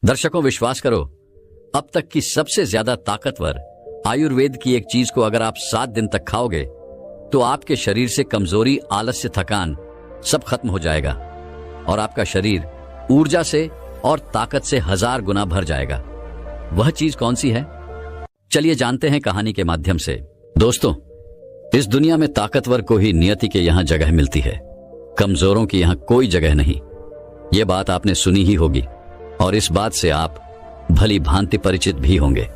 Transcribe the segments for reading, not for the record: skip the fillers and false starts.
दर्शकों, विश्वास करो, अब तक की सबसे ज्यादा ताकतवर आयुर्वेद की एक चीज को अगर आप 7 दिन तक खाओगे तो आपके शरीर से कमजोरी, आलस्य, थकान सब खत्म हो जाएगा और आपका शरीर ऊर्जा से और ताकत से 1000 गुना भर जाएगा। वह चीज कौन सी है? चलिए जानते हैं कहानी के माध्यम से। दोस्तों, इस दुनिया में ताकतवर को ही नियति के यहां जगह मिलती है, कमजोरों की यहां कोई जगह नहीं। यह बात आपने सुनी ही होगी और इस बात से आप भली भांति परिचित भी होंगे।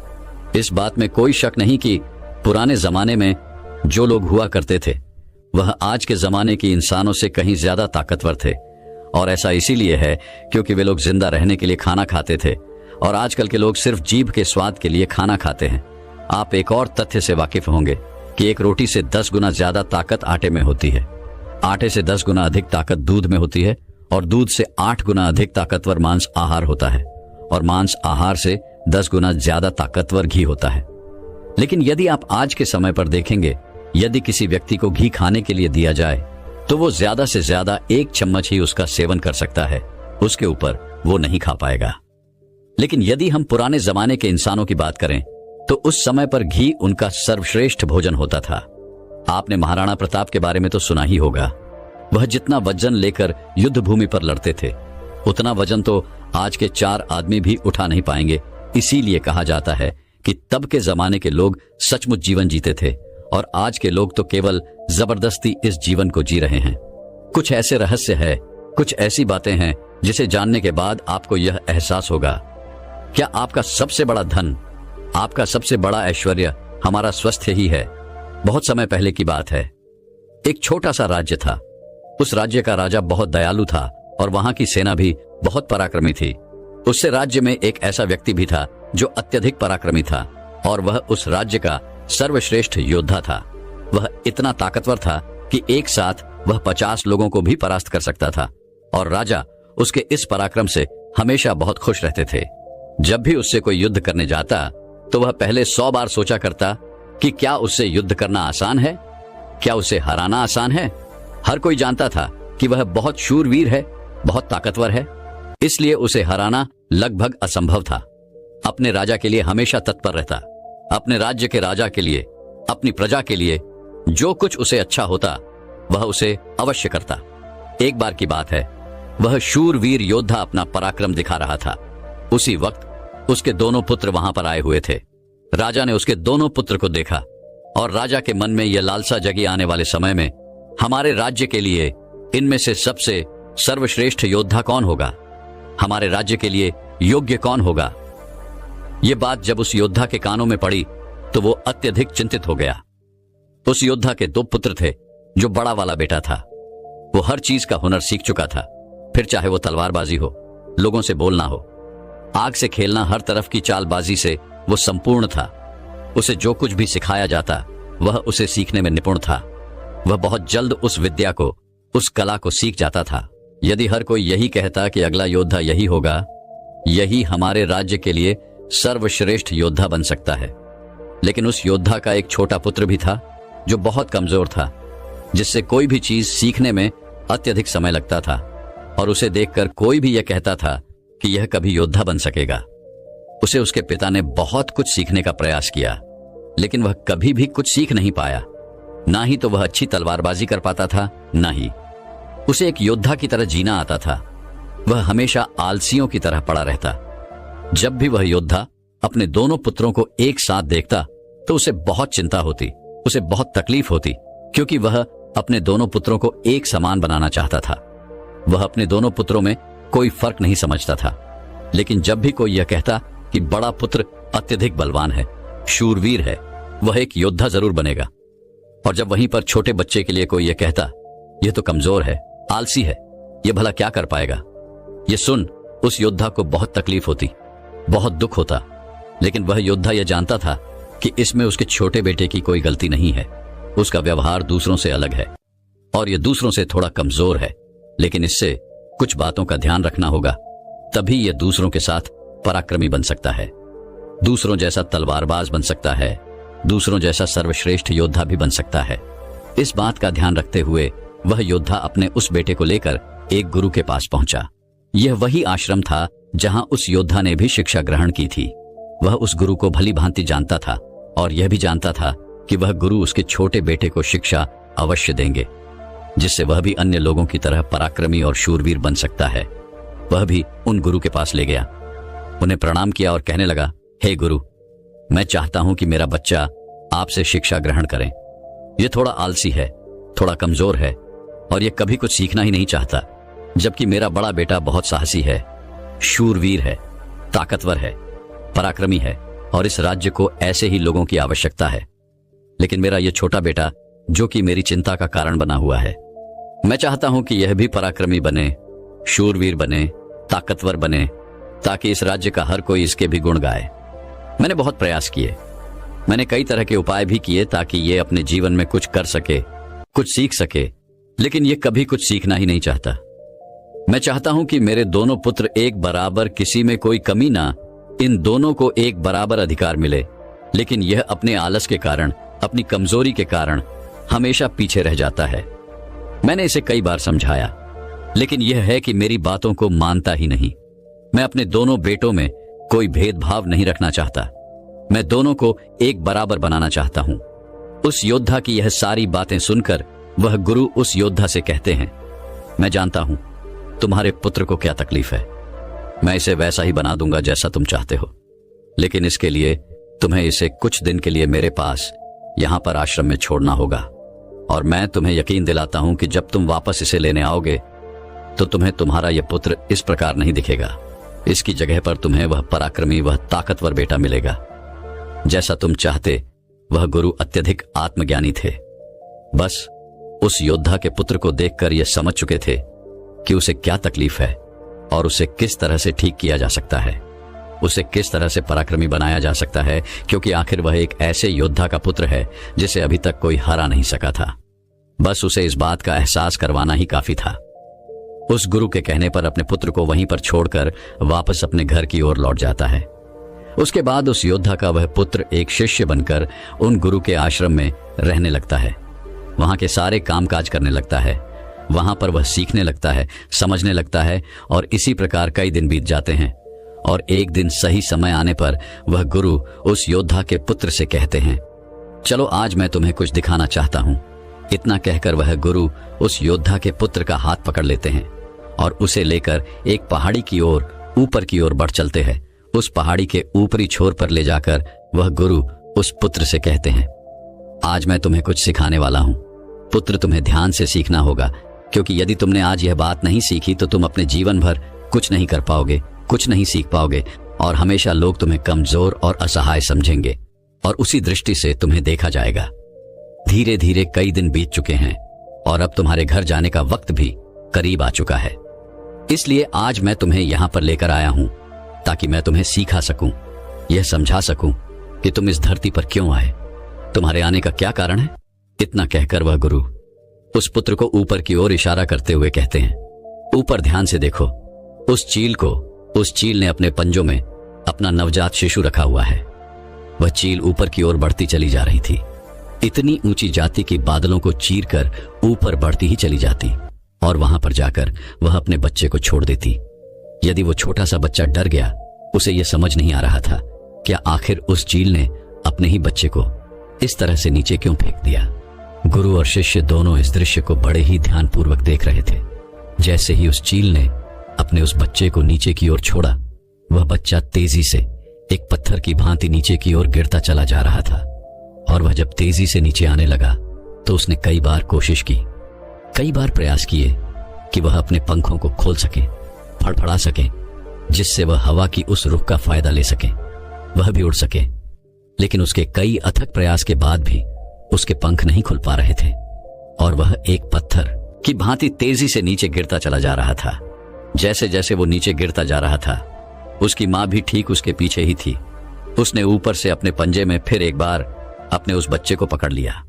इस बात में कोई शक नहीं कि पुराने जमाने में जो लोग हुआ करते थे वह आज के जमाने के इंसानों से कहीं ज्यादा ताकतवर थे। और ऐसा इसीलिए है क्योंकि वे लोग जिंदा रहने के लिए खाना खाते थे और आजकल के लोग सिर्फ जीभ के स्वाद के लिए खाना खाते हैं। आप एक और तथ्य से वाकिफ होंगे कि एक रोटी से 10 गुना ज्यादा ताकत आटे में होती है, आटे से 10 गुना अधिक ताकत दूध में होती है और दूध से 8 गुना अधिक ताकतवर मांस आहार होता है और मांस आहार से 10 गुना ज्यादा ताकतवर घी होता है। लेकिन यदि आप आज के समय पर देखेंगे, यदि किसी व्यक्ति को घी खाने के लिए दिया जाए तो वो ज्यादा से ज्यादा 1 चम्मच ही उसका सेवन कर सकता है, उसके ऊपर वो नहीं खा पाएगा। लेकिन यदि हम पुराने जमाने के इंसानों की बात करें तो उस समय पर घी उनका सर्वश्रेष्ठ भोजन होता था। आपने महाराणा प्रताप के बारे में तो सुना ही होगा। वह जितना वजन लेकर युद्ध भूमि पर लड़ते थे उतना वजन तो आज के 4 आदमी भी उठा नहीं पाएंगे। इसीलिए कहा जाता है कि तब के जमाने के लोग सचमुच जीवन जीते थे और आज के लोग तो केवल जबरदस्ती इस जीवन को जी रहे हैं। कुछ ऐसे रहस्य है, कुछ ऐसी बातें हैं जिसे जानने के बाद आपको यह एहसास होगा, क्या आपका सबसे बड़ा धन, आपका सबसे बड़ा ऐश्वर्य हमारा स्वास्थ्य ही है। बहुत समय पहले की बात है, एक छोटा सा राज्य था। उस राज्य का राजा बहुत दयालु था और वहां की सेना भी बहुत पराक्रमी थी। उससे राज्य में एक ऐसा व्यक्ति भी था जो अत्यधिक पराक्रमी था और वह उस राज्य का सर्वश्रेष्ठ योद्धा था। वह इतना ताकतवर था कि एक साथ वह 50 लोगों को भी परास्त कर सकता था और राजा उसके इस पराक्रम से हमेशा बहुत खुश रहते थे। जब भी उससे कोई युद्ध करने जाता तो वह पहले 100 बार सोचा करता कि क्या उससे युद्ध करना आसान है, क्या उसे हराना आसान है। हर कोई जानता था कि वह बहुत शूरवीर है, बहुत ताकतवर है, इसलिए उसे हराना लगभग असंभव था। अपने राजा के लिए हमेशा तत्पर रहता, अपने राज्य के राजा के लिए, अपनी प्रजा के लिए जो कुछ उसे अच्छा होता वह उसे अवश्य करता। एक बार की बात है, वह शूरवीर योद्धा अपना पराक्रम दिखा रहा था। उसी वक्त उसके दोनों पुत्र वहां पर आए हुए थे। राजा ने उसके दोनों पुत्र को देखा और राजा के मन में यह लालसा जगी, आने वाले समय में हमारे राज्य के लिए इनमें से सबसे सर्वश्रेष्ठ योद्धा कौन होगा, हमारे राज्य के लिए योग्य कौन होगा। यह बात जब उस योद्धा के कानों में पड़ी तो वो अत्यधिक चिंतित हो गया। उस योद्धा के 2 पुत्र थे। जो बड़ा वाला बेटा था वो हर चीज का हुनर सीख चुका था, फिर चाहे वो तलवारबाजी हो, लोगों से बोलना हो, आग से खेलना, हर तरफ की चालबाजी से वो संपूर्ण था। उसे जो कुछ भी सिखाया जाता वह उसे सीखने में निपुण था। वह बहुत जल्द उस विद्या को, उस कला को सीख जाता था। यदि हर कोई यही कहता कि अगला योद्धा यही होगा, यही हमारे राज्य के लिए सर्वश्रेष्ठ योद्धा बन सकता है। लेकिन उस योद्धा का एक छोटा पुत्र भी था जो बहुत कमजोर था, जिससे कोई भी चीज सीखने में अत्यधिक समय लगता था और उसे देखकर कोई भी यह कहता था कि यह कभी योद्धा बन सकेगा। उसे उसके पिता ने बहुत कुछ सीखने का प्रयास किया लेकिन वह कभी भी कुछ सीख नहीं पाया। ना ही तो वह अच्छी तलवारबाजी कर पाता था, ना ही उसे एक योद्धा की तरह जीना आता था। वह हमेशा आलसियों की तरह पड़ा रहता। जब भी वह योद्धा अपने दोनों पुत्रों को एक साथ देखता तो उसे बहुत चिंता होती, उसे बहुत तकलीफ होती, क्योंकि वह अपने दोनों पुत्रों को एक समान बनाना चाहता था। वह अपने दोनों पुत्रों में कोई फर्क नहीं समझता था। लेकिन जब भी कोई यह कहता कि बड़ा पुत्र अत्यधिक बलवान है, शूरवीर है, वह एक योद्धा जरूर बनेगा, और जब वहीं पर छोटे बच्चे के लिए कोई यह कहता यह तो कमजोर है, आलसी है, यह भला क्या कर पाएगा, यह सुन उस योद्धा को बहुत तकलीफ होती, बहुत दुख होता। लेकिन वह योद्धा यह जानता था कि इसमें उसके छोटे बेटे की कोई गलती नहीं है। उसका व्यवहार दूसरों से अलग है और यह दूसरों से थोड़ा कमजोर है, लेकिन इससे कुछ बातों का ध्यान रखना होगा, तभी यह दूसरों के साथ पराक्रमी बन सकता है, दूसरों जैसा तलवारबाज बन सकता है, दूसरों जैसा सर्वश्रेष्ठ योद्धा भी बन सकता है। इस बात का ध्यान रखते हुए वह योद्धा अपने उस बेटे को लेकर एक गुरु के पास पहुंचा। यह वही आश्रम था जहां उस योद्धा ने भी शिक्षा ग्रहण की थी। वह उस गुरु को भली भांति जानता था और यह भी जानता था कि वह गुरु उसके छोटे बेटे को शिक्षा अवश्य देंगे, जिससे वह भी अन्य लोगों की तरह पराक्रमी और शूरवीर बन सकता है। वह भी उन गुरु के पास ले गया, उन्हें प्रणाम किया और कहने लगा, हे गुरु, मैं चाहता हूं कि मेरा बच्चा आपसे शिक्षा ग्रहण करे। यह थोड़ा आलसी है, थोड़ा कमजोर है और यह कभी कुछ सीखना ही नहीं चाहता, जबकि मेरा बड़ा बेटा बहुत साहसी है, शूरवीर है, ताकतवर है, पराक्रमी है और इस राज्य को ऐसे ही लोगों की आवश्यकता है। लेकिन मेरा यह छोटा बेटा, जो कि मेरी चिंता का कारण बना हुआ है, मैं चाहता हूं कि यह भी पराक्रमी बने, शूरवीर बने, ताकतवर बने, ताकि इस राज्य का हर कोई इसके भी गुण गाए। मैंने बहुत प्रयास किए, मैंने कई तरह के उपाय भी किए ताकि ये अपने जीवन में कुछ कर सके, कुछ सीख सके, लेकिन ये कभी कुछ सीखना ही नहीं चाहता। मैं चाहता हूं कि मेरे दोनों पुत्र एक बराबर, किसी में कोई कमी ना, इन दोनों को एक बराबर अधिकार मिले, लेकिन यह अपने आलस के कारण, अपनी कमजोरी के कारण हमेशा पीछे रह जाता है। मैंने इसे कई बार समझाया, लेकिन यह है कि मेरी बातों को मानता ही नहीं। मैं अपने दोनों बेटों में कोई भेदभाव नहीं रखना चाहता, मैं दोनों को एक बराबर बनाना चाहता हूं। उस योद्धा की यह सारी बातें सुनकर वह गुरु उस योद्धा से कहते हैं, मैं जानता हूं तुम्हारे पुत्र को क्या तकलीफ है, मैं इसे वैसा ही बना दूंगा जैसा तुम चाहते हो, लेकिन इसके लिए तुम्हें इसे कुछ दिन के लिए मेरे पास यहां पर आश्रम में छोड़ना होगा। और मैं तुम्हें यकीन दिलाता हूं कि जब तुम वापस इसे लेने आओगे तो तुम्हें तुम्हारा यह पुत्र इस प्रकार नहीं दिखेगा। इसकी जगह पर तुम्हें वह पराक्रमी, वह ताकतवर बेटा मिलेगा जैसा तुम चाहते। वह गुरु अत्यधिक आत्मज्ञानी थे, बस उस योद्धा के पुत्र को देखकर यह समझ चुके थे कि उसे क्या तकलीफ है और उसे किस तरह से ठीक किया जा सकता है, उसे किस तरह से पराक्रमी बनाया जा सकता है, क्योंकि आखिर वह एक ऐसे योद्धा का पुत्र है जिसे अभी तक कोई हरा नहीं सका था। बस उसे इस बात का एहसास करवाना ही काफी था। उस गुरु के कहने पर अपने पुत्र को वहीं पर छोड़कर वापस अपने घर की ओर लौट जाता है। उसके बाद उस योद्धा का वह पुत्र एक शिष्य बनकर उन गुरु के आश्रम में रहने लगता है, वहां के सारे कामकाज करने लगता है, वहां पर वह सीखने लगता है, समझने लगता है और इसी प्रकार कई दिन बीत जाते हैं। और एक दिन सही समय आने पर वह गुरु उस योद्धा के पुत्र से कहते हैं, चलो आज मैं तुम्हें कुछ दिखाना चाहता हूं। इतना कहकर वह गुरु उस योद्धा के पुत्र का हाथ पकड़ लेते हैं और उसे लेकर एक पहाड़ी की ओर, ऊपर की ओर बढ़ चलते हैं। उस पहाड़ी के ऊपरी छोर पर ले जाकर वह गुरु उस पुत्र से कहते हैं, आज मैं तुम्हें कुछ सिखाने वाला हूं। पुत्र, तुम्हें ध्यान से सीखना होगा, क्योंकि यदि तुमने आज यह बात नहीं सीखी तो तुम अपने जीवन भर कुछ नहीं कर पाओगे, कुछ नहीं सीख पाओगे और हमेशा लोग तुम्हें कमजोर और असहाय समझेंगे और उसी दृष्टि से तुम्हें देखा जाएगा। धीरे धीरे कई दिन बीत चुके हैं और अब तुम्हारे घर जाने का वक्त भी करीब आ चुका है। इसलिए आज मैं तुम्हें यहां पर लेकर आया हूं ताकि मैं तुम्हें सिखा सकूं, यह समझा सकूं कि तुम इस धरती पर क्यों आए, तुम्हारे आने का क्या कारण है। इतना कहकर वह गुरु उस पुत्र को ऊपर की ओर इशारा करते हुए कहते हैं, ऊपर ध्यान से देखो। उस चील ने अपने पंजों में अपना नवजात शिशु रखा हुआ है। वह चील ऊपर की ओर बढ़ती चली जा रही थी, इतनी ऊंची जाती कि बादलों को चीरकर ऊपर बढ़ती ही चली जाती और वहां पर जाकर वह अपने बच्चे को छोड़ देती। यदि वो छोटा सा बच्चा डर गया, उसे यह समझ नहीं आ रहा था क्या आखिर उस चील ने अपने ही बच्चे को इस तरह से नीचे क्यों फेंक दिया। गुरु और शिष्य दोनों इस दृश्य को बड़े ही ध्यानपूर्वक देख रहे थे। जैसे ही उस चील ने अपने उस बच्चे को नीचे की ओर छोड़ा, वह बच्चा तेजी से एक पत्थर की भांति नीचे की ओर गिरता चला जा रहा था। और वह जब तेजी से नीचे आने लगा तो उसने कई बार कोशिश की, कई बार प्रयास किए कि वह अपने पंखों को खोल सके, फड़फड़ा सके, जिससे वह हवा की उस रुख का फायदा ले सके, वह भी उड़ सके। लेकिन उसके कई अथक प्रयास के बाद भी उसके पंख नहीं खुल पा रहे थे और वह एक पत्थर की भांति तेजी से नीचे गिरता चला जा रहा था। जैसे जैसे वो नीचे गिरता जा रहा था, उसकी मां भी ठीक उसके पीछे ही थी। उसने ऊपर से अपने पंजे में फिर एक बार अपने उस बच्चे को पकड़ लिया।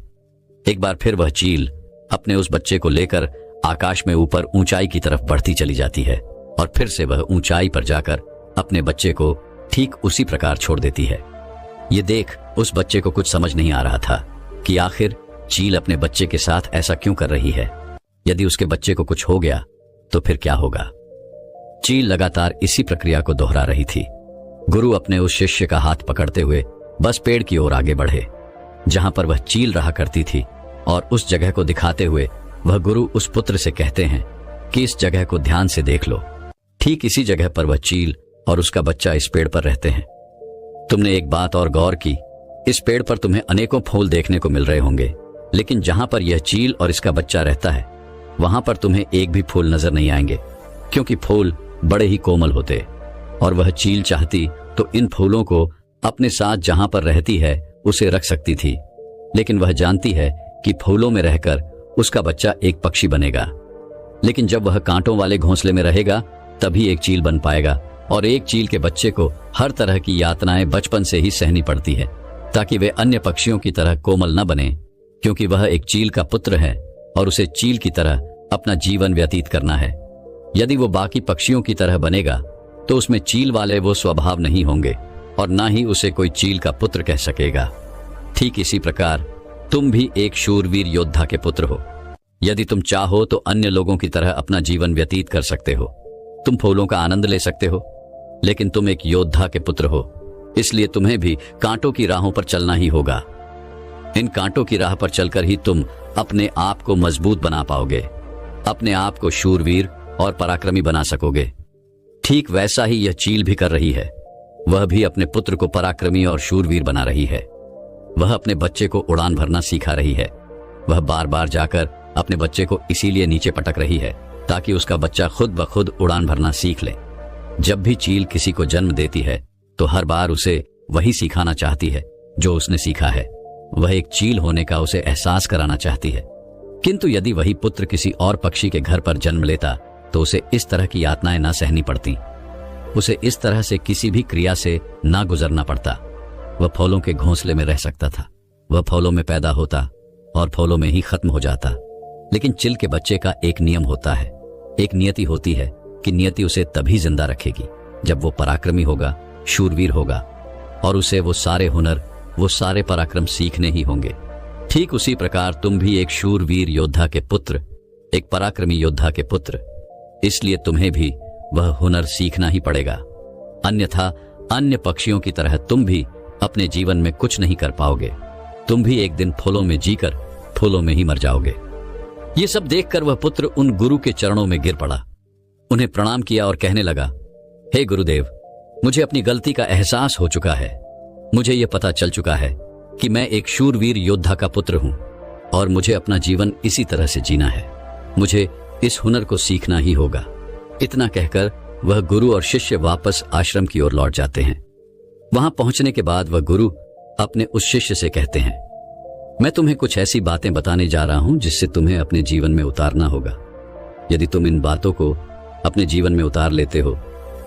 एक बार फिर वह चील अपने उस बच्चे को लेकर आकाश में ऊपर ऊंचाई की तरफ बढ़ती चली जाती है और फिर से वह ऊंचाई पर जाकर अपने बच्चे को ठीक उसी प्रकार छोड़ देती है। ये देख उस बच्चे को कुछ समझ नहीं आ रहा था कि आखिर चील अपने बच्चे के साथ ऐसा क्यों कर रही है। यदि उसके बच्चे को कुछ हो गया तो फिर क्या होगा। चील लगातार इसी प्रक्रिया को दोहरा रही थी। गुरु अपने उस शिष्य का हाथ पकड़ते हुए बस पेड़ की ओर आगे बढ़े जहां पर वह चील रहा करती थी, और उस जगह को दिखाते हुए वह गुरु उस पुत्र से कहते हैं कि इस जगह को ध्यान से देख लो। ठीक इसी जगह पर वह चील और उसका बच्चा इस पेड़ पर रहते हैं। तुमने एक बात और गौर की, इस पेड़ पर तुम्हें अनेकों फूल देखने को मिल रहे होंगे, लेकिन जहां पर यह चील और इसका बच्चा रहता है वहां पर तुम्हें एक भी फूल नजर नहीं आएंगे, क्योंकि फूल बड़े ही कोमल होते। और वह चील चाहती तो इन फूलों को अपने साथ जहां पर रहती है उसे रख सकती थी, लेकिन वह जानती है कि फूलों में रहकर उसका बच्चा एक पक्षी बनेगा। लेकिन जब वह कांटों वाले घोंसले में रहेगा तभी एक चील बन पाएगा, और एक चील के बच्चे को हर तरह की यातनाएं बचपन से ही सहनी पड़ती है ताकि वे अन्य पक्षियों की तरह कोमल न बने, क्योंकि वह एक चील का पुत्र है और उसे चील की तरह अपना जीवन व्यतीत करना है। यदि वो बाकी पक्षियों की तरह बनेगा तो उसमें चील वाले वो स्वभाव नहीं होंगे और ना ही उसे कोई चील का पुत्र कह सकेगा। ठीक इसी प्रकार तुम भी एक शूरवीर योद्धा के पुत्र हो। यदि तुम चाहो तो अन्य लोगों की तरह अपना जीवन व्यतीत कर सकते हो, तुम फूलों का आनंद ले सकते हो, लेकिन तुम एक योद्धा के पुत्र हो, इसलिए तुम्हें भी कांटों की राहों पर चलना ही होगा। इन कांटों की राह पर चलकर ही तुम अपने आप को मजबूत बना पाओगे, अपने आप को शूरवीर और पराक्रमी बना सकोगे। ठीक वैसा ही यह चील भी कर रही है। वह भी अपने पुत्र को पराक्रमी और शूरवीर बना रही है। वह अपने बच्चे को उड़ान भरना सिखा रही है। वह बार बार जाकर अपने बच्चे को इसीलिए नीचे पटक रही है ताकि उसका बच्चा खुद ब खुद उड़ान भरना सीख ले। जब भी चील किसी को जन्म देती है तो हर बार उसे वही सिखाना चाहती है जो उसने सीखा है। वह एक चील होने का उसे एहसास कराना चाहती है। किंतु यदि वही पुत्र किसी और पक्षी के घर पर जन्म लेता तो उसे इस तरह की यातनाएं ना सहनी पड़ती, उसे इस तरह से किसी भी क्रिया से ना गुजरना पड़ता। वह फूलों के घोंसले में रह सकता था, वह फूलों में पैदा होता और फूलों में ही खत्म हो जाता। लेकिन चिल के बच्चे का एक नियम होता है, एक नियति होती है कि नियति उसे तभी जिंदा रखेगी जब वो पराक्रमी होगा, शूरवीर होगा, और उसे वो सारे हुनर, वो सारे पराक्रम सीखने ही होंगे। ठीक उसी प्रकार तुम भी एक शूरवीर योद्धा के पुत्र, एक पराक्रमी योद्धा के पुत्र, इसलिए तुम्हें भी वह हुनर सीखना ही पड़ेगा। अन्यथा अन्य पक्षियों की तरह तुम भी अपने जीवन में कुछ नहीं कर पाओगे। तुम भी एक दिन फूलों में जीकर फूलों में ही मर जाओगे। ये सब देखकर वह पुत्र उन गुरु के चरणों में गिर पड़ा, उन्हें प्रणाम किया और कहने लगा, हे गुरुदेव, मुझे अपनी गलती का एहसास हो चुका है। मुझे यह पता चल चुका है कि मैं एक शूरवीर योद्धा का पुत्र हूं और मुझे अपना जीवन इसी तरह से जीना है। मुझे इस हुनर को सीखना ही होगा। इतना कहकर वह गुरु और शिष्य वापस आश्रम की ओर लौट जाते हैं। वहां पहुंचने के बाद वह गुरु अपने उस शिष्य से कहते हैं, मैं तुम्हें कुछ ऐसी बातें बताने जा रहा हूं जिससे तुम्हें अपने जीवन में उतारना होगा। यदि तुम इन बातों को अपने जीवन में उतार लेते हो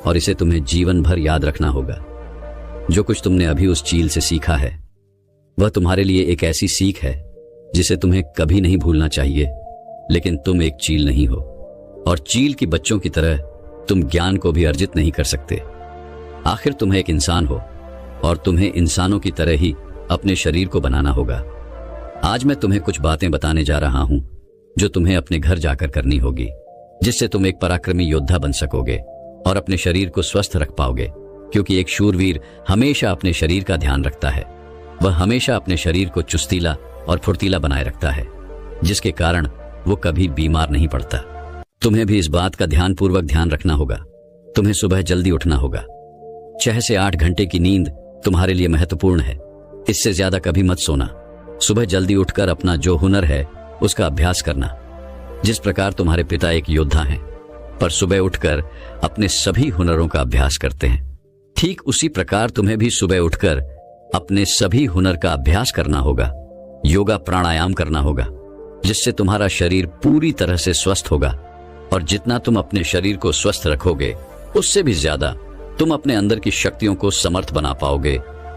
और इसे तुम्हें जीवन भर याद रखना होगा। जो कुछ तुमने अभी उस चील से सीखा है वह तुम्हारे लिए एक ऐसी सीख है जिसे तुम्हें कभी नहीं भूलना चाहिए। लेकिन तुम एक चील नहीं हो और चील की बच्चों की तरह तुम ज्ञान को भी अर्जित नहीं कर सकते। आखिर तुम एक इंसान हो और तुम्हें इंसानों की तरह ही अपने शरीर को बनाना होगा। आज मैं तुम्हें कुछ बातें बताने जा रहा हूं जो तुम्हें अपने घर जाकर करनी होगी, जिससे तुम एक पराक्रमी योद्धा बन सकोगे और अपने शरीर को स्वस्थ रख पाओगे। क्योंकि एक शूरवीर हमेशा अपने शरीर का ध्यान रखता है। वह हमेशा अपने शरीर को चुस्तीला और फुर्तीला बनाए रखता है, जिसके कारण वो कभी बीमार नहीं पड़ता। तुम्हें भी इस बात का ध्यानपूर्वक ध्यान रखना होगा। तुम्हें सुबह जल्दी उठना होगा। 6 से 8 घंटे की नींद तुम्हारे लिए महत्वपूर्ण है। इससे ज्यादा कभी मत सोना। सुबह जल्दी उठकर अपना जो हुनर है उसका अभ्यास करना। जिस प्रकार तुम्हारे पिता एक योद्धा हैं पर सुबह उठकर अपने सभी हुनरों का अभ्यास करते हैं, ठीक उसी प्रकार तुम्हें भी सुबह उठकर अपने सभी हुनर का अभ्यास करना होगा। योगा प्राणायाम करना होगा, जिससे तुम्हारा शरीर पूरी तरह से स्वस्थ होगा। और जितना तुम अपने शरीर को स्वस्थ रखोगे उससे भी ज्यादा तुम अपने अंदर की शक्तियों को समर्थ बना पाओगे।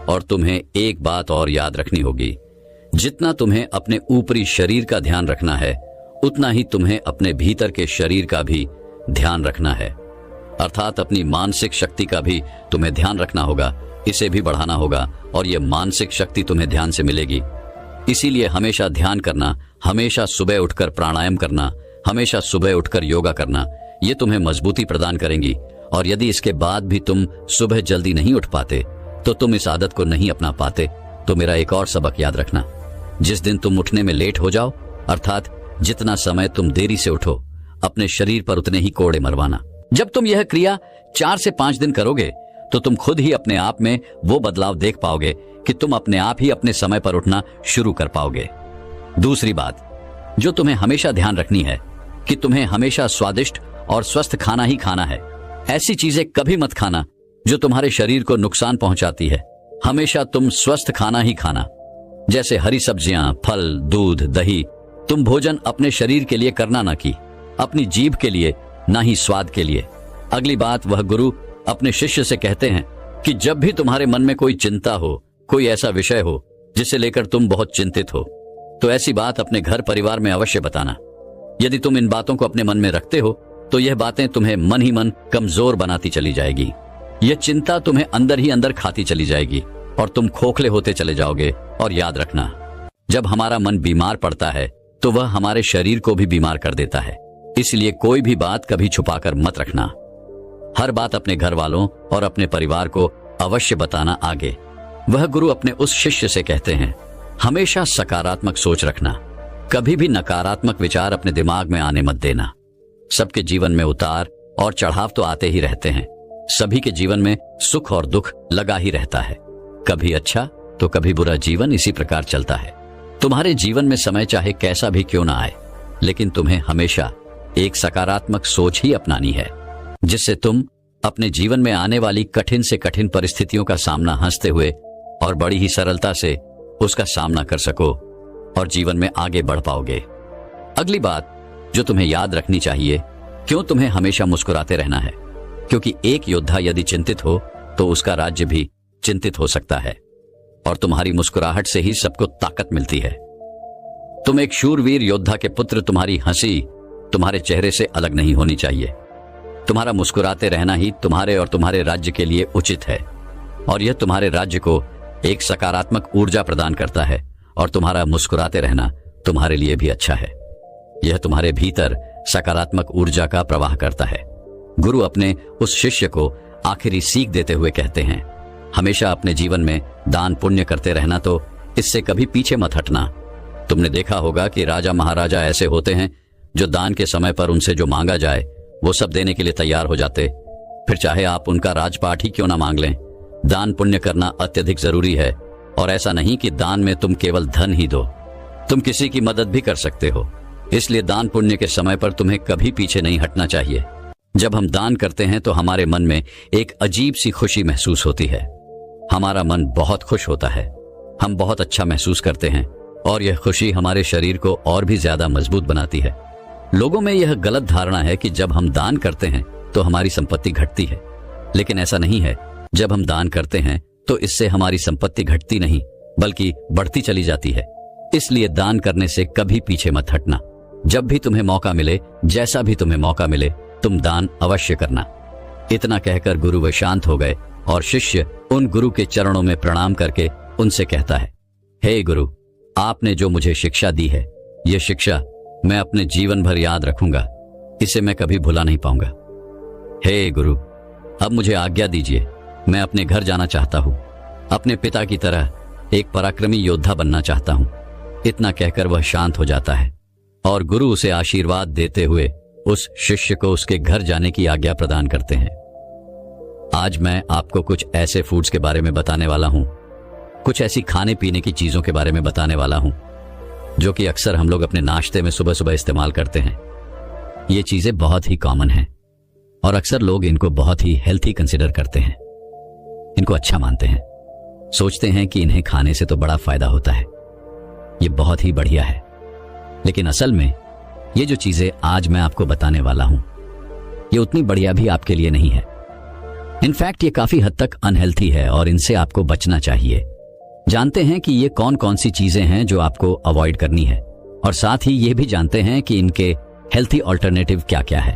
और तुम्हें एक बात और याद रखनी होगी, जितना तुम्हें अपने ऊपरी शरीर का ध्यान रखना है उतना ही तुम्हें अपने भीतर के शरीर का भी ध्यान रखना है। अर्थात अपनी मानसिक शक्ति का भी तुम्हें ध्यान रखना होगा, इसे भी बढ़ाना होगा। और यह मानसिक शक्ति तुम्हें ध्यान से मिलेगी। इसीलिए हमेशा ध्यान करना, हमेशा सुबह उठकर प्राणायाम करना, हमेशा सुबह उठकर योगा करना, ये तुम्हें मजबूती प्रदान करेंगी और यदि इसके बाद भी तुम सुबह जल्दी नहीं उठ पाते तो तुम इस आदत को नहीं अपना पाते, तो मेरा एक और सबक याद रखना। जिस दिन तुम उठने में लेट हो जाओ, अर्थात जितना समय तुम देरी से उठो, अपने शरीर पर उतने ही कोड़े मरवाना। जब तुम यह क्रिया 4 से 5 दिन करोगे तो तुम खुद ही अपने आप में वो बदलाव देख पाओगे कि तुम अपने आप ही अपने समय पर उठना शुरू कर पाओगे। दूसरी बात जो तुम्हें हमेशा ध्यान रखनी है कि तुम्हें हमेशा स्वादिष्ट और स्वस्थ खाना ही खाना है। ऐसी चीजें कभी मत खाना जो तुम्हारे शरीर को नुकसान पहुंचाती है। हमेशा तुम स्वस्थ खाना ही खाना, जैसे हरी सब्जियां, फल, दूध, दही। तुम भोजन अपने शरीर के लिए करना ना कि अपनी जीभ के लिए, ना ही स्वाद के लिए। अगली बात, वह गुरु अपने शिष्य से कहते हैं कि जब भी तुम्हारे मन में कोई चिंता हो, कोई ऐसा विषय हो जिसे लेकर तुम बहुत चिंतित हो, तो ऐसी बात अपने घर परिवार में अवश्य बताना। यदि तुम इन बातों को अपने मन में रखते हो तो यह बातें तुम्हें मन ही मन कमजोर बनाती चली जाएगी। यह चिंता तुम्हें अंदर ही अंदर खाती चली जाएगी और तुम खोखले होते चले जाओगे। और याद रखना, जब हमारा मन बीमार पड़ता है तो वह हमारे शरीर को भी बीमार कर देता है। इसलिए कोई भी बात कभी छुपाकर मत रखना। हर बात अपने घर वालों और अपने परिवार को अवश्य बताना आगे। वह गुरु अपने उस शिष्य से कहते हैं, हमेशा सकारात्मक सोच रखना, कभी भी नकारात्मक विचार अपने दिमाग में आने मत देना। सबके जीवन में उतार और चढ़ाव तो आते ही रहते हैं। सभी के जीवन में सुख और दुख लगा ही रहता है। कभी अच्छा तो कभी बुरा जीवन इसी प्रकार चलता है। तुम्हारे जीवन में समय चाहे कैसा भी क्यों ना आए, लेकिन तुम्हें हमेशा एक सकारात्मक सोच ही अपनानी है, जिससे तुम अपने जीवन में आने वाली कठिन से कठिन परिस्थितियों का सामना हंसते हुए और बड़ी ही सरलता से उसका सामना कर सको और जीवन में आगे बढ़ पाओगे। अगली बात जो तुम्हें याद रखनी चाहिए, क्यों तुम्हें हमेशा मुस्कुराते रहना है, क्योंकि एक योद्धा यदि चिंतित हो तो उसका राज्य भी चिंतित हो सकता है और तुम्हारी मुस्कुराहट से ही सबको ताकत मिलती है। तुम एक शूरवीर योद्धा के पुत्र, तुम्हारी हंसी तुम्हारे चेहरे से अलग नहीं होनी चाहिए। तुम्हारा मुस्कुराते रहना ही तुम्हारे और तुम्हारे राज्य के लिए उचित है और यह तुम्हारे राज्य को एक सकारात्मक ऊर्जा प्रदान करता है और तुम्हारा मुस्कुराते रहना तुम्हारे लिए भी अच्छा है। यह तुम्हारे भीतर सकारात्मक ऊर्जा का प्रवाह करता है। गुरु अपने उस शिष्य को आखिरी सीख देते हुए कहते हैं, हमेशा अपने जीवन में दान पुण्य करते रहना, तो इससे कभी पीछे मत हटना। तुमने देखा होगा कि राजा महाराजा ऐसे होते हैं जो दान के समय पर उनसे जो मांगा जाए वो सब देने के लिए तैयार हो जाते, फिर चाहे आप उनका राजपाट ही क्यों ना मांग लें। दान पुण्य करना अत्यधिक जरूरी है और ऐसा नहीं कि दान में तुम केवल धन ही दो, तुम किसी की मदद भी कर सकते हो। इसलिए दान पुण्य के समय पर तुम्हें कभी पीछे नहीं हटना चाहिए। जब हम दान करते हैं तो हमारे मन में एक अजीब सी खुशी महसूस होती है। हमारा मन बहुत खुश होता है, हम बहुत अच्छा महसूस करते हैं और यह खुशी हमारे शरीर को और भी ज्यादा मजबूत बनाती है। लोगों में यह गलत धारणा है कि जब हम दान करते हैं तो हमारी संपत्ति घटती है, लेकिन ऐसा नहीं है। जब हम दान करते हैं तो इससे हमारी संपत्ति घटती नहीं बल्कि बढ़ती चली जाती है। इसलिए दान करने से कभी पीछे मत हटना। जब भी तुम्हें मौका मिले, जैसा भी तुम्हें मौका मिले, तुम दान अवश्य करना। इतना कहकर गुरु वे शांत हो गए और शिष्य उन गुरु के चरणों में प्रणाम करके उनसे कहता है, हे गुरु, आपने जो मुझे शिक्षा दी है, यह शिक्षा मैं अपने जीवन भर याद रखूंगा, इसे मैं कभी भुला नहीं पाऊंगा। हे गुरु, अब मुझे आज्ञा दीजिए, मैं अपने घर जाना चाहता हूं, अपने पिता की तरह एक पराक्रमी योद्धा बनना चाहता हूं। इतना कहकर वह शांत हो जाता है और गुरु उसे आशीर्वाद देते हुए उस शिष्य को उसके घर जाने की आज्ञा प्रदान करते हैं। आज मैं आपको कुछ ऐसे फूड्स के बारे में बताने वाला हूं, कुछ ऐसी खाने पीने की चीजों के बारे में बताने वाला हूं जो कि अक्सर हम लोग अपने नाश्ते में सुबह सुबह इस्तेमाल करते हैं। ये चीजें बहुत ही कॉमन हैं और अक्सर लोग इनको बहुत ही हेल्थी कंसिडर करते हैं, इनको अच्छा मानते हैं, सोचते हैं कि इन्हें खाने से तो बड़ा फायदा होता है, ये बहुत ही बढ़िया है। लेकिन असल में ये जो चीजें आज मैं आपको बताने वाला हूं, ये उतनी बढ़िया भी आपके लिए नहीं है। इनफैक्ट ये काफी हद तक अनहेल्थी है और इनसे आपको बचना चाहिए। जानते हैं कि ये कौन कौन सी चीजें हैं जो आपको अवॉइड करनी है और साथ ही ये भी जानते हैं कि इनके हेल्थी ऑल्टरनेटिव क्या क्या है।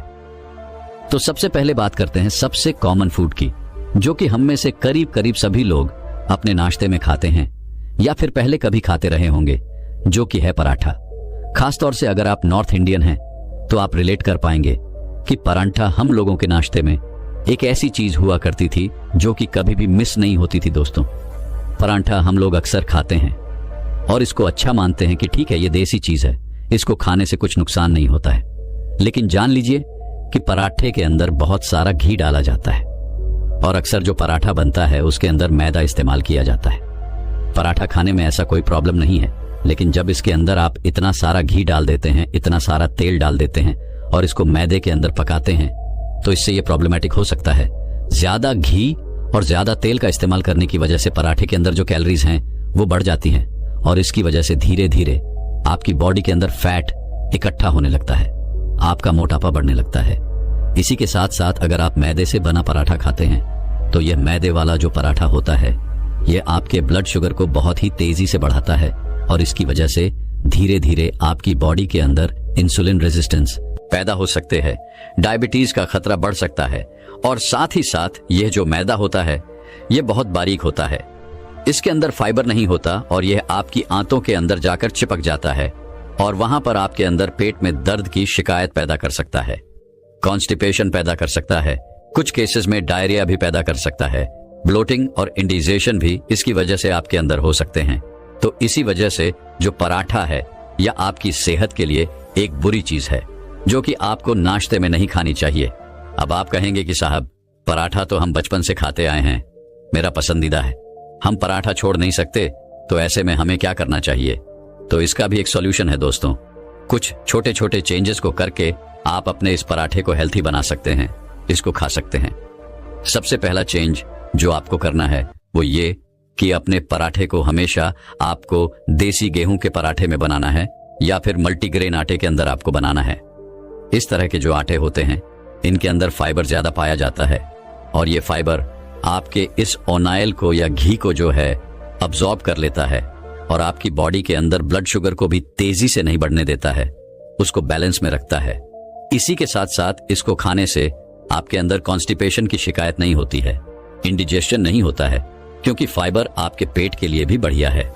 तो सबसे पहले बात करते हैं सबसे कॉमन फूड की, जो कि हम में से करीब करीब सभी लोग अपने नाश्ते में खाते हैं या फिर पहले कभी खाते रहे होंगे, जो कि है पराठा। खासतौर से अगर आप नॉर्थ इंडियन हैं तो आप रिलेट कर पाएंगे कि पराठा हम लोगों के नाश्ते में एक ऐसी चीज हुआ करती थी जो कि कभी भी मिस नहीं होती थी दोस्तों। परांठा हम लोग अक्सर खाते हैं और इसको अच्छा मानते हैं कि ठीक है, ये देसी चीज है, इसको खाने से कुछ नुकसान नहीं होता है। लेकिन जान लीजिए कि पराठे के अंदर बहुत सारा घी डाला जाता है और अक्सर जो पराठा बनता है उसके अंदर मैदा इस्तेमाल किया जाता है। पराठा खाने में ऐसा कोई प्रॉब्लम नहीं है, लेकिन जब इसके अंदर आप इतना सारा घी डाल देते हैं, इतना सारा तेल डाल देते हैं और इसको मैदे के अंदर पकाते हैं, तो इससे ये प्रॉब्लमेटिक हो सकता है। ज्यादा घी और ज्यादा तेल का इस्तेमाल करने की वजह से पराठे के अंदर जो कैलोरीज हैं वो बढ़ जाती हैं और इसकी वजह से धीरे धीरे आपकी बॉडी के अंदर फैट इकट्ठा होने लगता है, आपका मोटापा बढ़ने लगता है। इसी के साथ साथ अगर आप मैदे से बना पराठा खाते हैं तो यह मैदे वाला जो पराठा होता है यह आपके ब्लड शुगर को बहुत ही तेजी से बढ़ाता है और इसकी वजह से धीरे धीरे आपकी बॉडी के अंदर इंसुलिन रेजिस्टेंस पैदा हो सकते हैं, डायबिटीज का खतरा बढ़ सकता है। और साथ ही साथ यह जो मैदा होता है यह बहुत बारीक होता है, इसके अंदर फाइबर नहीं होता और यह आपकी आंतों के अंदर जाकर चिपक जाता है और वहां पर आपके अंदर पेट में दर्द की शिकायत पैदा कर सकता है, कॉन्स्टिपेशन पैदा कर सकता है, कुछ केसेस में डायरिया भी पैदा कर सकता है, ब्लोटिंग और इंडिजेशन भी इसकी वजह से आपके अंदर हो सकते हैं। तो इसी वजह से जो पराठा है यह आपकी सेहत के लिए एक बुरी चीज है जो कि आपको नाश्ते में नहीं खानी चाहिए। अब आप कहेंगे कि साहब पराठा तो हम बचपन से खाते आए हैं, मेरा पसंदीदा है, हम पराठा छोड़ नहीं सकते, तो ऐसे में हमें क्या करना चाहिए? तो इसका भी एक सॉल्यूशन है दोस्तों। कुछ छोटे छोटे चेंजेस को करके आप अपने इस पराठे को हेल्थी बना सकते हैं, इसको खा सकते हैं। सबसे पहला चेंज जो आपको करना है वो ये कि अपने पराठे को हमेशा आपको देसी गेहूं के पराठे में बनाना है या फिर मल्टीग्रेन आटे के अंदर आपको बनाना है। इस तरह के जो आटे होते हैं इनके अंदर फाइबर ज्यादा पाया जाता है और ये फाइबर आपके इस ऑनाइल को या घी को जो है अब्सॉर्ब कर लेता है और आपकी बॉडी के अंदर ब्लड शुगर को भी तेजी से नहीं बढ़ने देता है, उसको बैलेंस में रखता है। इसी के साथ साथ इसको खाने से आपके अंदर कॉन्स्टिपेशन की शिकायत नहीं होती है, इंडिजेशन नहीं होता है, क्योंकि फाइबर आपके पेट के लिए भी बढ़िया है।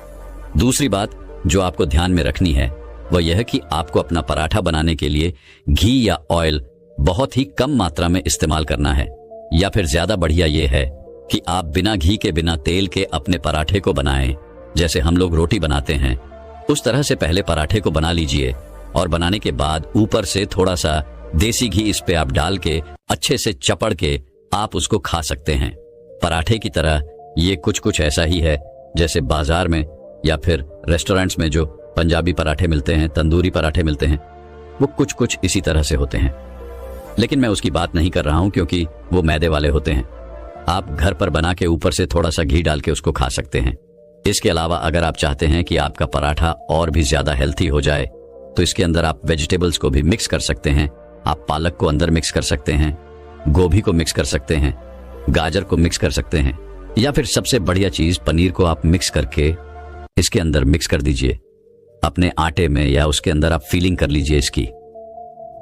दूसरी बात जो आपको ध्यान में रखनी है वह यह कि आपको अपना पराठा बनाने के लिए घी या ऑयल बहुत ही कम मात्रा में इस्तेमाल करना है, या फिर ज्यादा बढ़िया यह है कि आप बिना घी के बिना तेल के अपने पराठे को बनाएं। जैसे हम लोग रोटी बनाते हैं उस तरह से पहले पराठे को बना लीजिए और बनाने के बाद ऊपर से थोड़ा सा देसी घी इस पे आप डाल के अच्छे से चपड़ के आप उसको खा सकते हैं। पराठे की तरह ये कुछ ऐसा ही है जैसे बाजार में या फिर रेस्टोरेंट्स में जो पंजाबी पराठे मिलते हैं, तंदूरी पराठे मिलते हैं, वो कुछ इसी तरह से होते हैं। लेकिन मैं उसकी बात नहीं कर रहा हूं क्योंकि वो मैदे वाले होते हैं। आप घर पर बना के ऊपर से थोड़ा सा घी डाल के उसको खा सकते हैं। इसके अलावा अगर आप चाहते हैं कि आपका पराठा और भी ज्यादा हेल्थी हो जाए तो इसके अंदर आप वेजिटेबल्स को भी मिक्स कर सकते हैं। आप पालक को अंदर मिक्स कर सकते हैं, गोभी को मिक्स कर सकते हैं, गाजर को मिक्स कर सकते हैं, या फिर सबसे बढ़िया चीज पनीर को आप मिक्स करके इसके अंदर मिक्स कर दीजिए अपने आटे में, या उसके अंदर आप फीलिंग कर लीजिए इसकी।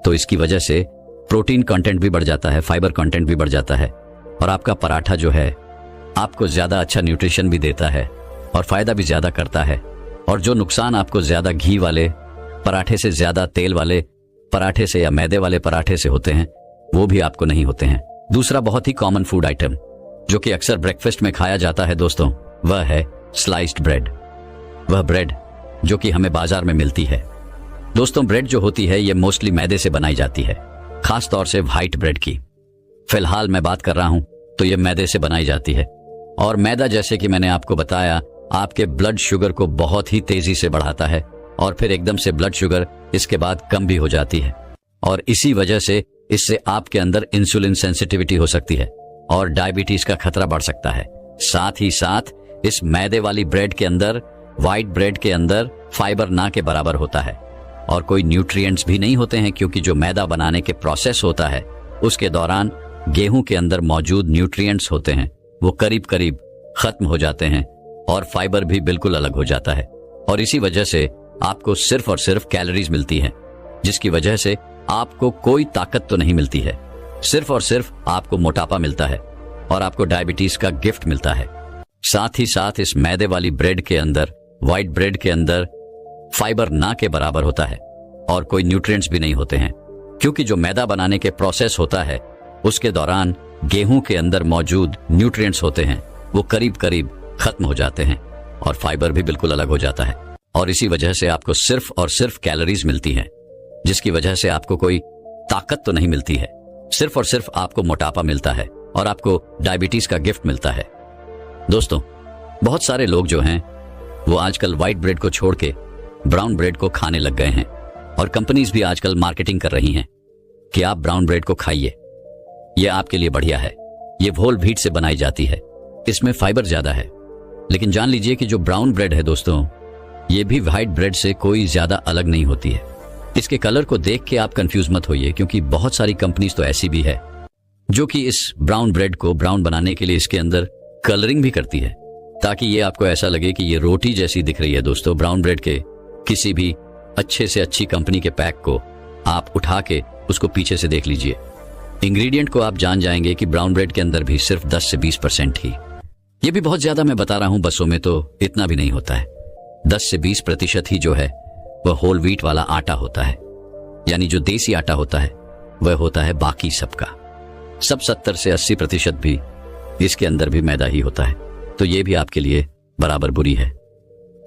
तो इसकी वजह से प्रोटीन कंटेंट भी बढ़ जाता है, फाइबर कंटेंट भी बढ़ जाता है और आपका पराठा जो है आपको ज्यादा अच्छा न्यूट्रिशन भी देता है और फायदा भी ज्यादा करता है। और जो नुकसान आपको ज्यादा घी वाले पराठे से, ज्यादा तेल वाले पराठे से या मैदे वाले पराठे से होते हैं वो भी आपको नहीं होते हैं। दूसरा बहुत ही कॉमन फूड आइटम जो कि अक्सर ब्रेकफास्ट में खाया जाता है दोस्तों, वह है स्लाइस्ड ब्रेड। वह ब्रेड जो कि हमें बाजार में मिलती है। दोस्तों ब्रेड जो होती है ये मोस्टली मैदे से बनाई जाती है, खास तौर से व्हाइट ब्रेड की। फिलहाल मैं बात कर रहा हूं तो ये मैदे से बनाई जाती है और मैदा, जैसे कि मैंने आपको बताया, आपके ब्लड शुगर को बहुत ही तेजी से बढ़ाता है और फिर एकदम से ब्लड शुगर इसके बाद कम भी हो जाती है और इसी वजह से इससे आपके अंदर इंसुलिन सेंसिटिविटी हो सकती है और डायबिटीज का खतरा बढ़ सकता है। साथ ही साथ इस मैदे वाली ब्रेड के अंदर, व्हाइट ब्रेड के अंदर फाइबर ना के बराबर होता है और कोई न्यूट्रिएंट्स भी नहीं होते हैं, क्योंकि जो मैदा बनाने के प्रोसेस होता है उसके दौरान गेहूं के अंदर मौजूद न्यूट्रिएंट्स होते हैं वो करीब करीब खत्म हो जाते हैं और फाइबर भी बिल्कुल अलग हो जाता है और इसी वजह से आपको सिर्फ और सिर्फ कैलोरीज मिलती हैं, जिसकी वजह से आपको कोई ताकत तो नहीं मिलती है, सिर्फ और सिर्फ आपको मोटापा मिलता है और आपको डायबिटीज का गिफ्ट मिलता है। साथ ही साथ इस मैदे वाली ब्रेड के अंदर, व्हाइट ब्रेड के अंदर फाइबर ना के बराबर होता है और कोई न्यूट्रिएंट्स भी नहीं होते हैं, क्योंकि जो मैदा बनाने के प्रोसेस होता है उसके दौरान गेहूं के अंदर मौजूद न्यूट्रिएंट्स होते हैं वो करीब करीब खत्म हो जाते हैं और फाइबर भी बिल्कुल अलग हो जाता है। और इसी वजह से आपको सिर्फ और सिर्फ कैलोरीज मिलती हैं, जिसकी वजह से आपको कोई ताकत तो नहीं मिलती है, सिर्फ और सिर्फ आपको मोटापा मिलता है और आपको डायबिटीज का गिफ्ट मिलता है। दोस्तों, बहुत सारे लोग जो हैं वो आजकल व्हाइट ब्रेड को छोड़ के ब्राउन ब्रेड को खाने लग गए हैं और कंपनीज भी आजकल मार्केटिंग कर रही हैं कि आप ब्राउन ब्रेड को खाइए, ये आपके लिए बढ़िया है, ये होल व्हीट से बनाई जाती है, इसमें फाइबर ज्यादा है। लेकिन जान लीजिए कि जो ब्राउन ब्रेड है दोस्तों, ये भी व्हाइट ब्रेड से कोई ज्यादा अलग नहीं होती है। इसके कलर को देख के आप कंफ्यूज मत होइए, क्योंकि बहुत सारी कंपनीज तो ऐसी भी है जो कि इस ब्राउन ब्रेड को ब्राउन बनाने के लिए इसके अंदर कलरिंग भी करती है, ताकि ये आपको ऐसा लगे कि ये रोटी जैसी दिख रही है। दोस्तों, ब्राउन ब्रेड के किसी भी अच्छे से अच्छी कंपनी के पैक को आप उठा के उसको पीछे से देख लीजिए, इंग्रेडिएंट को आप जान जाएंगे कि ब्राउन ब्रेड के अंदर भी सिर्फ 10 से 20% ही, ये भी बहुत ज्यादा मैं बता रहा हूं, बसों में तो इतना भी नहीं होता है, 10 से 20% ही जो है वह होल व्हीट वाला आटा होता है, यानी जो देसी आटा होता है वह होता है बाकी सबका। सब 70 से 80% भी इसके अंदर भी मैदा ही होता है, तो ये भी आपके लिए बराबर बुरी है।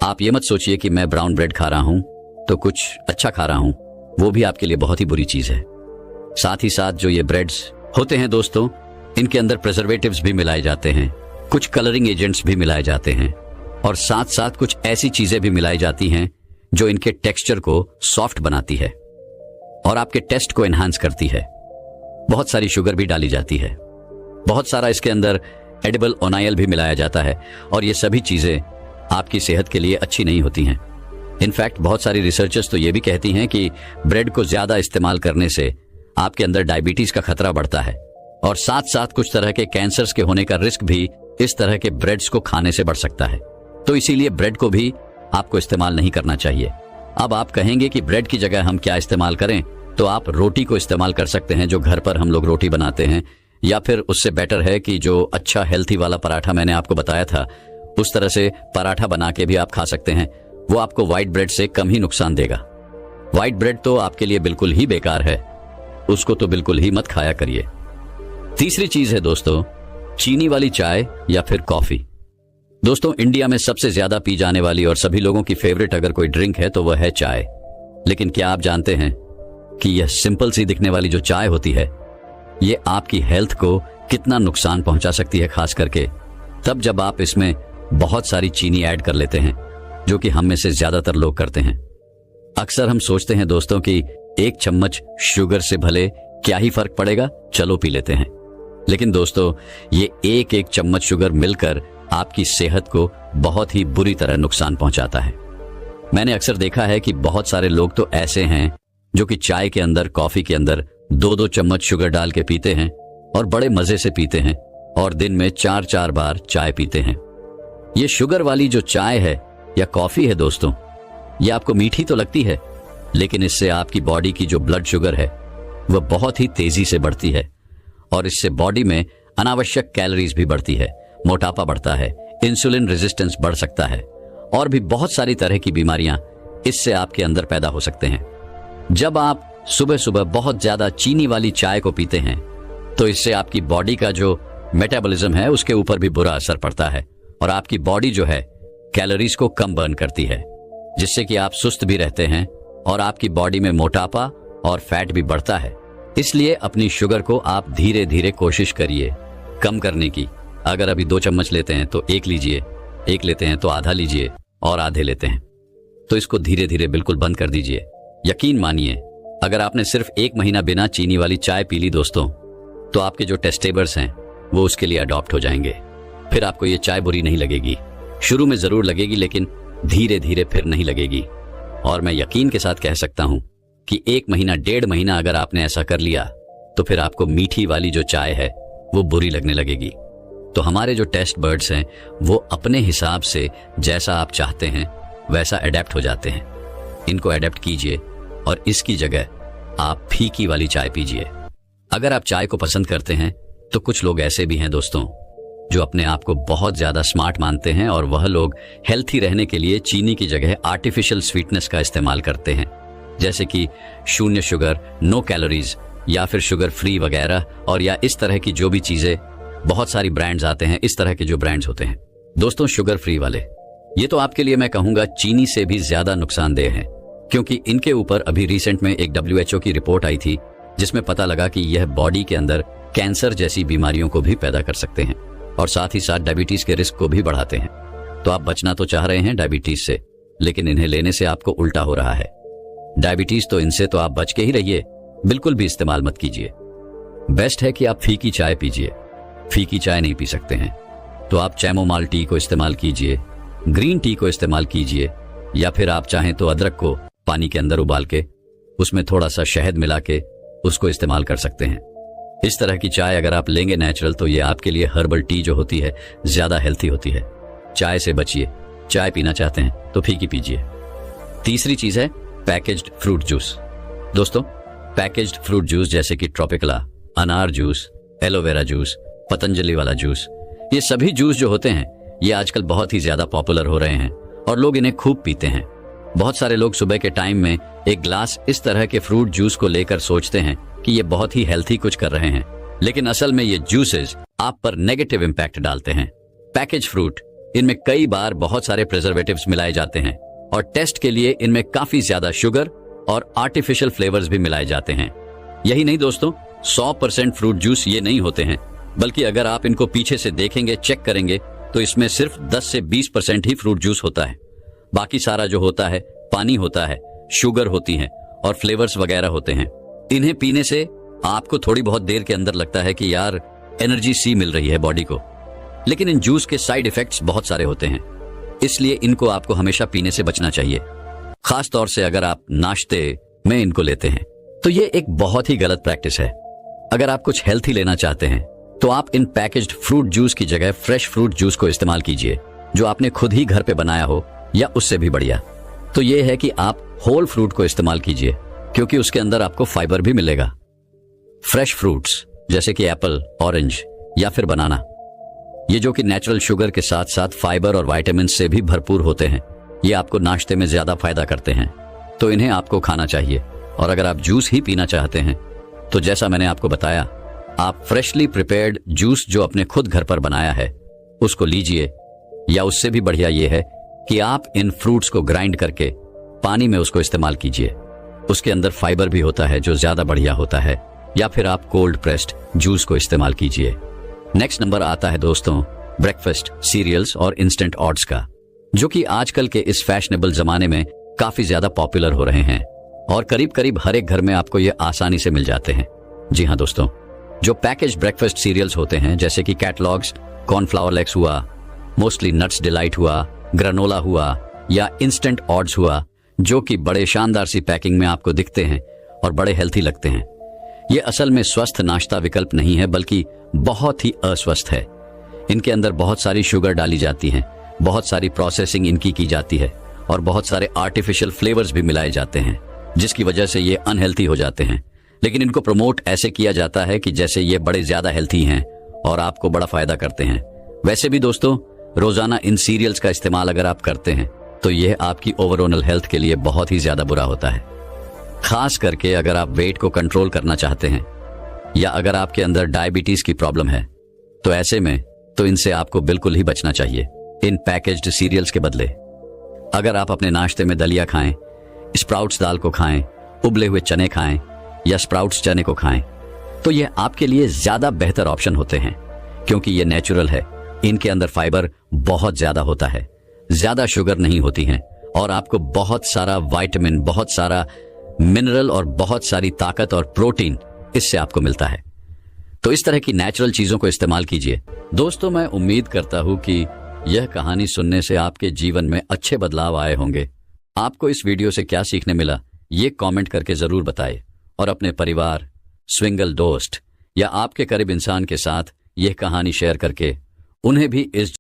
आप ये मत सोचिए कि मैं ब्राउन ब्रेड खा रहा हूं तो कुछ अच्छा खा रहा हूं, वो भी आपके लिए बहुत ही बुरी चीज है। साथ ही साथ जो ये ब्रेड्स होते हैं दोस्तों, इनके अंदर प्रिजर्वेटिव्स भी मिलाए जाते हैं, कुछ कलरिंग एजेंट्स भी मिलाए जाते हैं और साथ साथ कुछ ऐसी चीजें भी मिलाई जाती हैं जो इनके टेक्सचर को सॉफ्ट बनाती है और आपके टेस्ट को एनहांस करती है। बहुत सारी शुगर भी डाली जाती है, बहुत सारा इसके अंदर एडिबल ऑनाइल भी मिलाया जाता है और ये सभी चीजें आपकी सेहत के लिए अच्छी नहीं होती हैं। इनफैक्ट बहुत सारी रिसर्चर्स तो ये भी कहती हैं कि ब्रेड को ज्यादा इस्तेमाल करने से आपके अंदर डायबिटीज का खतरा बढ़ता है और साथ साथ कुछ तरह के कैंसर्स के होने का रिस्क भी इस तरह के ब्रेड्स को खाने से बढ़ सकता है। तो इसीलिए ब्रेड को भी आपको इस्तेमाल नहीं करना चाहिए। अब आप कहेंगे कि ब्रेड की जगह हम क्या इस्तेमाल करें, तो आप रोटी को इस्तेमाल कर सकते हैं, जो घर पर हम लोग रोटी बनाते हैं, या फिर उससे बेटर है कि जो अच्छा हेल्थी वाला पराठा मैंने आपको बताया था, उस तरह से पराठा बना के भी आप खा सकते हैं। वो आपको व्हाइट ब्रेड से कम ही नुकसान देगा। व्हाइट ब्रेड तो आपके लिए बिल्कुल ही बेकार है, उसको तो बिल्कुल ही मत खाया करिए। तीसरी चीज है दोस्तों, चीनी वाली चाय या फिर कॉफी। दोस्तों, इंडिया में सबसे ज्यादा पी जाने वाली और सभी लोगों की फेवरेट अगर कोई ड्रिंक है तो वह है चाय। लेकिन क्या आप जानते हैं कि यह सिंपल सी दिखने वाली जो चाय होती है, ये आपकी हेल्थ को कितना नुकसान पहुंचा सकती है, खास करके तब जब आप इसमें बहुत सारी चीनी ऐड कर लेते हैं, जो कि हम में से ज्यादातर लोग करते हैं। अक्सर हम सोचते हैं दोस्तों कि एक चम्मच शुगर से भले क्या ही फर्क पड़ेगा, चलो पी लेते हैं। लेकिन दोस्तों, ये एक एक चम्मच शुगर मिलकर आपकी सेहत को बहुत ही बुरी तरह नुकसान पहुंचाता है। मैंने अक्सर देखा है कि बहुत सारे लोग तो ऐसे हैं जो कि चाय के अंदर, कॉफी के अंदर 2-2 चम्मच शुगर डाल के पीते हैं और बड़े मजे से पीते हैं और दिन में 4-4 बार चाय पीते हैं। ये शुगर वाली जो चाय है या कॉफी है दोस्तों, ये आपको मीठी तो लगती है, लेकिन इससे आपकी बॉडी की जो ब्लड शुगर है वह बहुत ही तेजी से बढ़ती है और इससे बॉडी में अनावश्यक कैलोरीज भी बढ़ती है, मोटापा बढ़ता है, इंसुलिन रेजिस्टेंस बढ़ सकता है और भी बहुत सारी तरह की बीमारियां इससे आपके अंदर पैदा हो सकते हैं। जब आप सुबह सुबह बहुत ज्यादा चीनी वाली चाय को पीते हैं तो इससे आपकी बॉडी का जो मेटाबॉलिज्म है उसके ऊपर भी बुरा असर पड़ता है और आपकी बॉडी जो है कैलोरीज को कम बर्न करती है, जिससे कि आप सुस्त भी रहते हैं और आपकी बॉडी में मोटापा और फैट भी बढ़ता है। इसलिए अपनी शुगर को आप धीरे धीरे कोशिश करिए कम करने की। अगर अभी 2 चम्मच लेते हैं तो 1 लीजिए, 1 लेते हैं तो आधा लीजिए और आधे लेते हैं तो इसको धीरे धीरे बिल्कुल बंद कर दीजिए। यकीन मानिए, अगर आपने सिर्फ 1 महीना बिना चीनी वाली चाय पी ली दोस्तों, तो आपके जो टेस्टेबर्स हैं वो उसके लिए अडॉप्ट हो जाएंगे। फिर आपको ये चाय बुरी नहीं लगेगी। शुरू में जरूर लगेगी, लेकिन धीरे धीरे फिर नहीं लगेगी। और मैं यकीन के साथ कह सकता हूं कि 1 महीना, 1.5 महीना अगर आपने ऐसा कर लिया तो फिर आपको मीठी वाली जो चाय है वो बुरी लगने लगेगी। तो हमारे जो टेस्ट बर्ड्स हैं वो अपने हिसाब से जैसा आप चाहते हैं वैसा अडेप्ट हो जाते हैं। इनको अडेप्ट कीजिए और इसकी जगह आप फीकी वाली चाय पीजिए। अगर आप चाय को पसंद करते हैं तो कुछ लोग ऐसे भी हैं दोस्तों जो अपने आप को बहुत ज्यादा स्मार्ट मानते हैं और वह लोग हेल्थी रहने के लिए चीनी की जगह आर्टिफिशियल स्वीटनेस का इस्तेमाल करते हैं, जैसे कि 0 शुगर, नो कैलोरीज या फिर शुगर फ्री वगैरह, और या इस तरह की जो भी चीजें, बहुत सारी ब्रांड्स आते हैं, इस तरह के जो ब्रांड्स होते हैं दोस्तों शुगर फ्री वाले, ये तो आपके लिए मैं कहूंगा चीनी से भी ज्यादा नुकसानदेह हैं, क्योंकि इनके ऊपर अभी रिसेंट में एक WHO की रिपोर्ट आई थी जिसमें पता लगा कि यह बॉडी के अंदर कैंसर जैसी बीमारियों को भी पैदा कर सकते हैं और साथ ही साथ डायबिटीज के रिस्क को भी बढ़ाते हैं। तो आप बचना तो चाह रहे हैं डायबिटीज से, लेकिन इन्हें लेने से आपको उल्टा हो रहा है। डायबिटीज तो इनसे तो आप बच के ही रहिए, बिल्कुल भी इस्तेमाल मत कीजिए। बेस्ट है कि आप फीकी चाय पीजिए। फीकी चाय नहीं पी सकते हैं तो आप चैमोमाइल टी को इस्तेमाल कीजिए, ग्रीन टी को इस्तेमाल कीजिए, या फिर आप चाहें तो अदरक को पानी के अंदर उबाल के उसमें थोड़ा सा शहद मिला के उसको इस्तेमाल कर सकते हैं। इस तरह की चाय अगर आप लेंगे नेचुरल, तो ये आपके लिए हर्बल टी जो होती है ज्यादा हेल्थी होती है। चाय से बचिए। चाय पीना चाहते हैं तो फीकी पीजिए। तीसरी चीज है पैकेज्ड फ्रूट जूस। दोस्तों पैकेज्ड फ्रूट जूस जैसे कि ट्रॉपिकला, अनार जूस, एलोवेरा जूस, पतंजलि वाला जूस, ये सभी जूस जो होते हैं ये आजकल बहुत ही ज्यादा पॉपुलर हो रहे हैं और लोग इन्हें खूब पीते हैं। बहुत सारे लोग सुबह के टाइम में एक ग्लास इस तरह के फ्रूट जूस को लेकर सोचते हैं कि ये बहुत ही हेल्थी कुछ कर रहे हैं, लेकिन असल में ये जूसेस आप पर नेगेटिव इंपैक्ट डालते हैं। पैकेज फ्रूट, इनमें कई बार बहुत सारे प्रिजर्वेटिव्स मिलाए जाते हैं और टेस्ट के लिए इनमें काफी ज्यादा शुगर और आर्टिफिशियल फ्लेवर्स भी मिलाए जाते हैं। यही नहीं दोस्तों, 100% फ्रूट जूस ये नहीं होते हैं, बल्कि अगर आप इनको पीछे से देखेंगे, चेक करेंगे, तो इसमें सिर्फ 10 से 20% ही फ्रूट जूस होता है। बाकी सारा जो होता है पानी होता है, शुगर होती है और फ्लेवर्स वगैरह होते हैं। इन्हें पीने से आपको थोड़ी बहुत देर के अंदर लगता है कि यार एनर्जी सी मिल रही है बॉडी को, लेकिन इन जूस के साइड इफेक्ट्स बहुत सारे होते हैं, इसलिए इनको आपको हमेशा पीने से बचना चाहिए। खास तौर से अगर आप नाश्ते में इनको लेते हैं तो ये एक बहुत ही गलत प्रैक्टिस है। अगर आप कुछ हेल्थी लेना चाहते हैं तो आप इन पैकेज्ड फ्रूट जूस की जगह फ्रेश फ्रूट जूस को इस्तेमाल कीजिए, जो आपने खुद ही घर पे बनाया हो या उससे भी बढ़िया। तो ये है कि आप होल फ्रूट को इस्तेमाल कीजिए, क्योंकि उसके अंदर आपको फाइबर भी मिलेगा। फ्रेश फ्रूट्स जैसे कि एप्पल, ऑरेंज या फिर बनाना, ये जो कि नेचुरल शुगर के साथ साथ फाइबर और विटामिन से भी भरपूर होते हैं, ये आपको नाश्ते में ज्यादा फायदा करते हैं, तो इन्हें आपको खाना चाहिए। और अगर आप जूस ही पीना चाहते हैं तो जैसा मैंने आपको बताया, आप फ्रेशली प्रिपेयर्ड जूस जो अपने खुद घर पर बनाया है उसको लीजिए, या उससे भी बढ़िया ये है कि आप इन फ्रूट्स को ग्राइंड करके पानी में उसको इस्तेमाल कीजिए। उसके अंदर फाइबर भी होता है जो ज्यादा बढ़िया होता है, या फिर आप कोल्ड प्रेस्ड जूस को इस्तेमाल कीजिए। नेक्स्ट नंबर आता है दोस्तों ब्रेकफास्ट सीरियल्स और इंस्टेंट ऑट्स का, जो कि आजकल के इस फैशनेबल जमाने में काफी ज्यादा पॉपुलर हो रहे हैं और करीब करीब हर एक घर में आपको ये आसानी से मिल जाते हैं। जी हाँ दोस्तों, जो पैकेज ब्रेकफास्ट सीरियल्स होते हैं जैसे कि कैटलॉग्स, कॉर्नफ्लावर लेक्स हुआ, मोस्टली नट्स डिलाइट हुआ, ग्रानोला हुआ या इंस्टेंट ऑट्स हुआ, जो कि बड़े शानदार सी पैकिंग में आपको दिखते हैं और बड़े हेल्थी लगते हैं। ये असल में स्वस्थ नाश्ता विकल्प नहीं है, बल्कि बहुत ही अस्वस्थ है। इनके अंदर बहुत सारी शुगर डाली जाती है, बहुत सारी प्रोसेसिंग इनकी की जाती है और बहुत सारे आर्टिफिशियल फ्लेवर्स भी मिलाए जाते हैं, जिसकी वजह से ये अनहेल्थी हो जाते हैं। लेकिन इनको प्रमोट ऐसे किया जाता है कि जैसे ये बड़े ज्यादा हेल्थी हैं और आपको बड़ा फायदा करते हैं। वैसे भी दोस्तों, रोजाना इन सीरियल्स का इस्तेमाल अगर आप करते हैं तो यह आपकी ओवरऑल हेल्थ के लिए बहुत ही ज्यादा बुरा होता है। खास करके अगर आप वेट को कंट्रोल करना चाहते हैं या अगर आपके अंदर डायबिटीज की प्रॉब्लम है, तो ऐसे में तो इनसे आपको बिल्कुल ही बचना चाहिए इन पैकेज्ड सीरियल्स के बदले। अगर आप अपने नाश्ते में दलिया खाएं, स्प्राउट्स दाल को खाएं, उबले हुए चने खाएं या स्प्राउट्स चने को खाएं, तो ये आपके लिए ज्यादा बेहतर ऑप्शन होते हैं, क्योंकि ये नेचुरल है। इनके अंदर फाइबर बहुत ज्यादा होता है, ज्यादा शुगर नहीं होती है और आपको बहुत सारा विटामिन, बहुत सारा मिनरल और बहुत सारी ताकत और प्रोटीन इससे आपको मिलता है। तो इस तरह की नेचुरल चीजों को इस्तेमाल कीजिए। दोस्तों, मैं उम्मीद करता हूं कि यह कहानी सुनने से आपके जीवन में अच्छे बदलाव आए होंगे। आपको इस वीडियो से क्या सीखने मिला, ये कमेंट करके जरूर बताएं और अपने परिवार, स्विंगल दोस्त या आपके करीब इंसान के साथ यह कहानी शेयर करके उन्हें भी इस